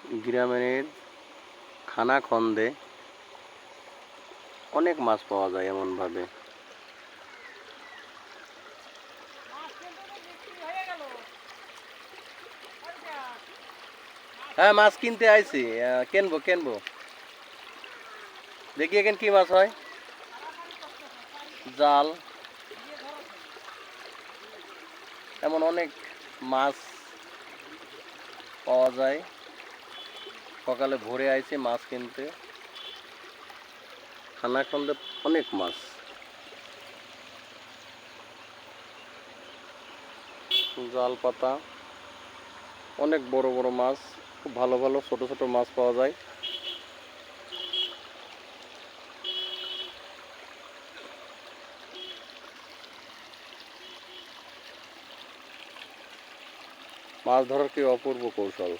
গ্রামের খানাখন্দে অনেক মাছ পাওয়া যায় এমনভাবে। হ্যাঁ, মাছ কিনতে আইছি, কিনবো। দেখি এখানে কি মাছ হয়। জাল, এমন অনেক মাছ পাওয়া যায়। সকালে ভোরে আইছি মাছ কিনতে। খানাখন্দে অনেক মাছ, জাল পাতা, অনেক বড় বড় মাছ, খুব ভালো ভালো ছোট ছোট মাছ পাওয়া যায়। মাছ ধরার কি অপূর্ব কৌশল।